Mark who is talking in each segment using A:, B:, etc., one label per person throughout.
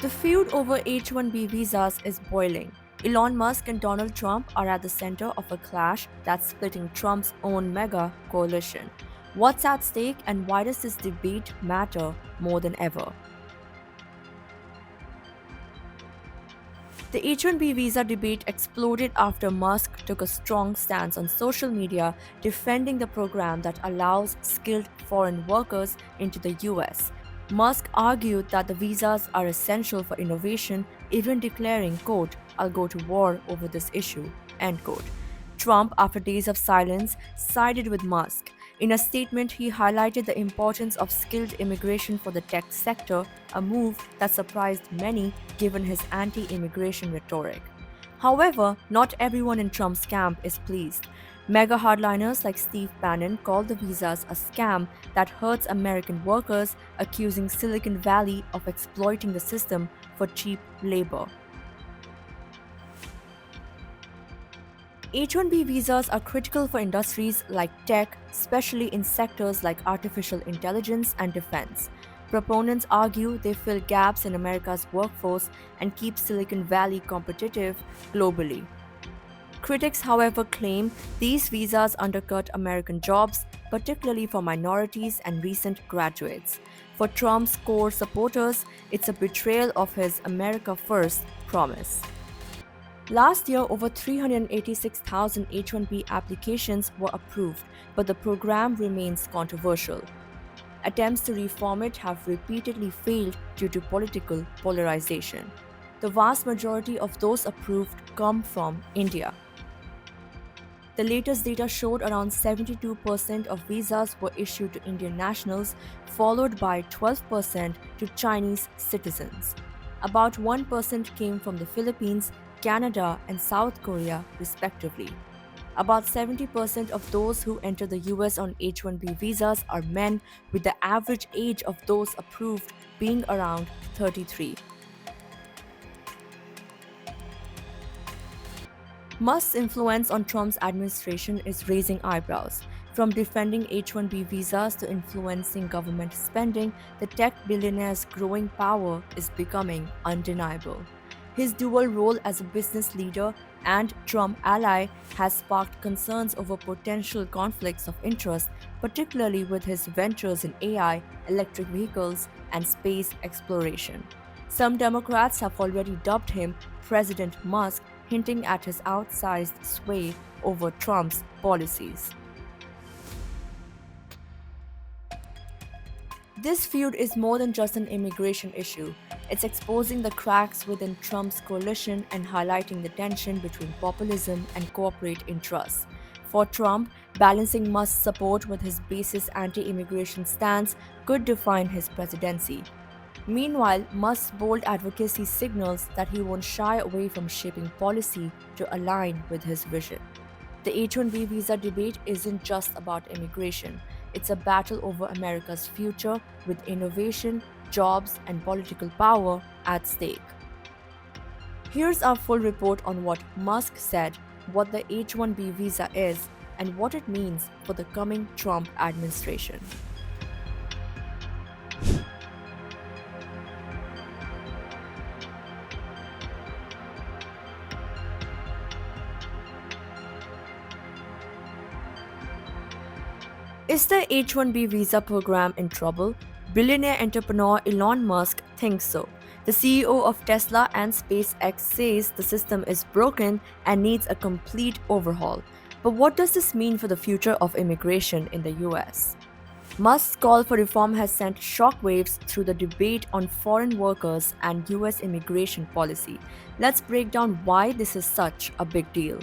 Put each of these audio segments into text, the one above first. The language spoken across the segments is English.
A: The feud over H1B visas is boiling. Elon Musk and Donald Trump are at the center of a clash that's splitting Trump's own MAGA coalition. What's at stake and why does this debate matter more than ever? The H1B visa debate exploded after Musk took a strong stance on social media defending the program that allows skilled foreign workers into the US. Musk argued that the visas are essential for innovation, even declaring, quote, "I'll go to war over this issue," end quote. Trump, after days of silence, sided with Musk. In a statement, he highlighted the importance of skilled immigration for the tech sector, a move that surprised many given his anti immigration rhetoric. However, not everyone in Trump's camp is pleased. Mega hardliners like Steve Bannon called the visas a scam that hurts American workers, accusing Silicon Valley of exploiting the system for cheap labor. H1B visas are critical for industries like tech, especially in sectors like artificial intelligence and defense. Proponents argue they fill gaps in America's workforce and keep Silicon Valley competitive globally. Critics, however, claim these visas undercut American jobs, particularly for minorities and recent graduates. For Trump's core supporters, it's a betrayal of his America First promise. Last year, over 386,000 H1B applications were approved, but the program remains controversial. Attempts to reform it have repeatedly failed due to political polarization. The vast majority of those approved come from India. The latest data showed around 72% of visas were issued to Indian nationals, followed by 12% to Chinese citizens. About 1% came from the Philippines, Canada, and South Korea, respectively. About 70% of those who enter the US on H1B visas are men, with the average age of those approved being around 33. Musk's influence on Trump's administration is raising eyebrows. From defending H1B visas to influencing government spending, the tech billionaire's growing power is becoming undeniable. His dual role as a business leader and Trump ally has sparked concerns over potential conflicts of interest, particularly with his ventures in AI, electric vehicles, and space exploration. Some Democrats have already dubbed him President Musk, hinting at his outsized sway over Trump's policies. This feud is more than just an immigration issue. It's exposing the cracks within Trump's coalition and highlighting the tension between populism and corporate interests. For Trump, balancing Musk's support with his base's anti-immigration stance could define his presidency. Meanwhile, Musk's bold advocacy signals that he won't shy away from shaping policy to align with his vision. The H1B visa debate isn't just about immigration. It's a battle over America's future with innovation, jobs, and political power at stake. Here's our full report on what Musk said, what the H1B visa is, and what it means for the coming Trump administration. Is the H1B visa program in trouble? Billionaire entrepreneur Elon Musk thinks so. The CEO of Tesla and SpaceX says the system is broken and needs a complete overhaul. But what does this mean for the future of immigration in the US? Musk's call for reform has sent shockwaves through the debate on foreign workers and US immigration policy. Let's break down why this is such a big deal.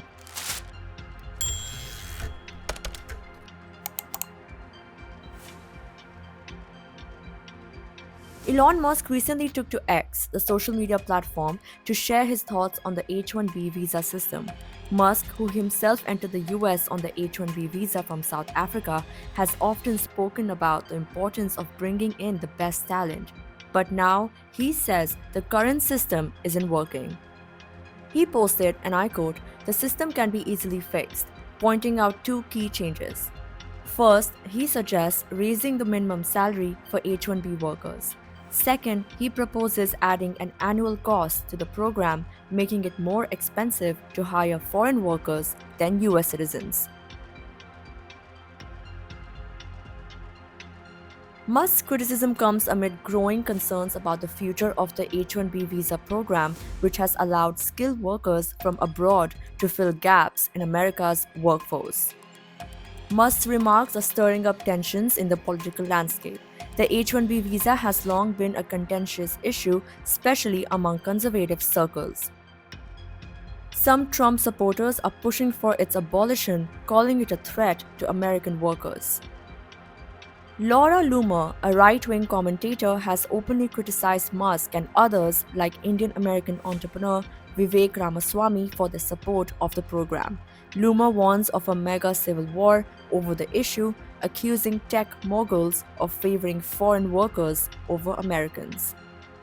A: Elon Musk recently took to X, the social media platform, to share his thoughts on the H1B visa system. Musk, who himself entered the US on the H1B visa from South Africa, has often spoken about the importance of bringing in the best talent. But now, he says the current system isn't working. He posted, and I quote, "The system can be easily fixed," pointing out two key changes. First, he suggests raising the minimum salary for H1B workers. Second, he proposes adding an annual cost to the program, making it more expensive to hire foreign workers than US citizens. Musk's criticism comes amid growing concerns about the future of the H1B visa program, which has allowed skilled workers from abroad to fill gaps in America's workforce. Musk's remarks are stirring up tensions in the political landscape. The H1B visa has long been a contentious issue, especially among conservative circles. Some Trump supporters are pushing for its abolition, calling it a threat to American workers. Laura Loomer, a right-wing commentator, has openly criticized Musk and others like Indian-American entrepreneur Vivek Ramaswamy for their support of the program. Loomer warns of a mega civil war over the issue, accusing tech moguls of favoring foreign workers over Americans.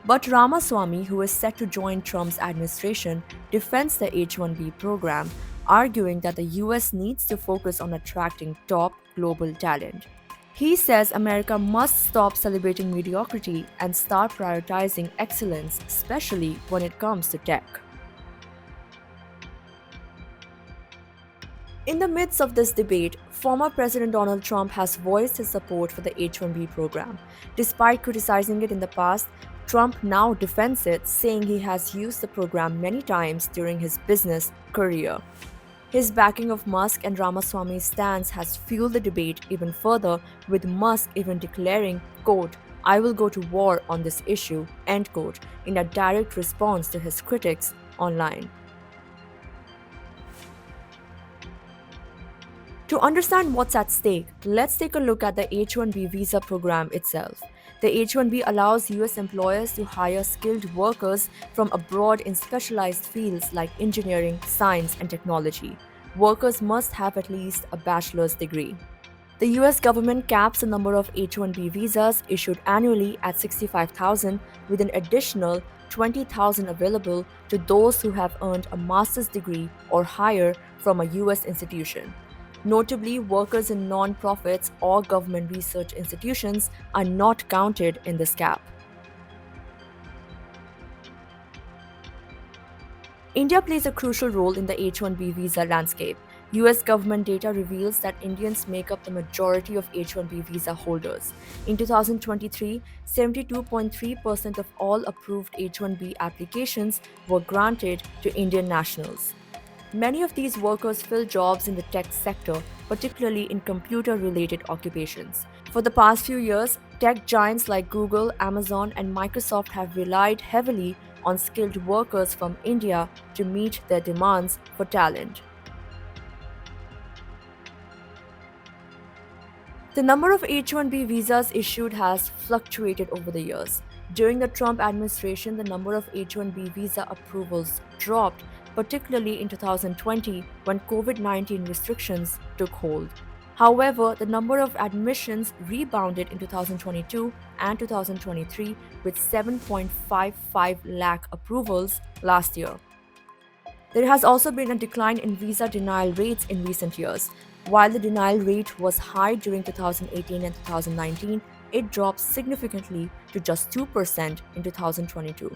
A: But Ramaswamy, who is set to join Trump's administration, defends the H-1B program, arguing that the US needs to focus on attracting top global talent. He says America must stop celebrating mediocrity and start prioritizing excellence, especially when it comes to tech. In the midst of this debate, former President Donald Trump has voiced his support for the H-1B program. Despite criticizing it in the past, Trump now defends it, saying he has used the program many times during his business career. His backing of Musk and Ramaswamy's stance has fueled the debate even further, with Musk even declaring, quote, "I will go to war on this issue," end quote, in a direct response to his critics online. To understand what's at stake, let's take a look at the H-1B visa program itself. The H-1B allows US employers to hire skilled workers from abroad in specialized fields like engineering, science, and technology. Workers must have at least a bachelor's degree. The US government caps the number of H-1B visas issued annually at 65,000, with an additional 20,000 available to those who have earned a master's degree or higher from a US institution. Notably, workers in non-profits or government research institutions are not counted in this cap. India plays a crucial role in the H-1B visa landscape. US government data reveals that Indians make up the majority of H-1B visa holders. In 2023, 72.3% of all approved H-1B applications were granted to Indian nationals. Many of these workers fill jobs in the tech sector, particularly in computer-related occupations. For the past few years, tech giants like Google, Amazon, and Microsoft have relied heavily on skilled workers from India to meet their demands for talent. The number of H-1B visas issued has fluctuated over the years. During the Trump administration, the number of H-1B visa approvals dropped, particularly in 2020 when COVID-19 restrictions took hold. However, the number of admissions rebounded in 2022 and 2023 with 7.55 lakh approvals last year. There has also been a decline in visa denial rates in recent years. While the denial rate was high during 2018 and 2019, it dropped significantly to just 2% in 2022.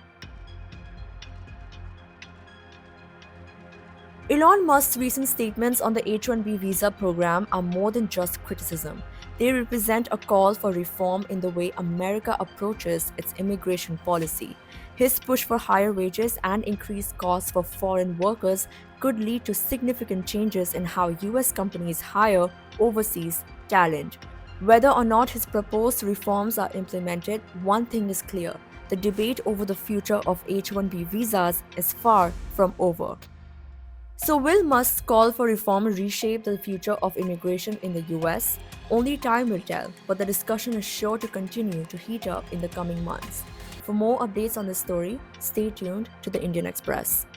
A: Elon Musk's recent statements on the H-1B visa program are more than just criticism. They represent a call for reform in the way America approaches its immigration policy. His push for higher wages and increased costs for foreign workers could lead to significant changes in how US companies hire overseas talent. Whether or not his proposed reforms are implemented, one thing is clear: the debate over the future of H-1B visas is far from over. So, will Musk's call for reform reshape the future of immigration in the US? Only time will tell, but the discussion is sure to continue to heat up in the coming months. For more updates on this story, stay tuned to the Indian Express.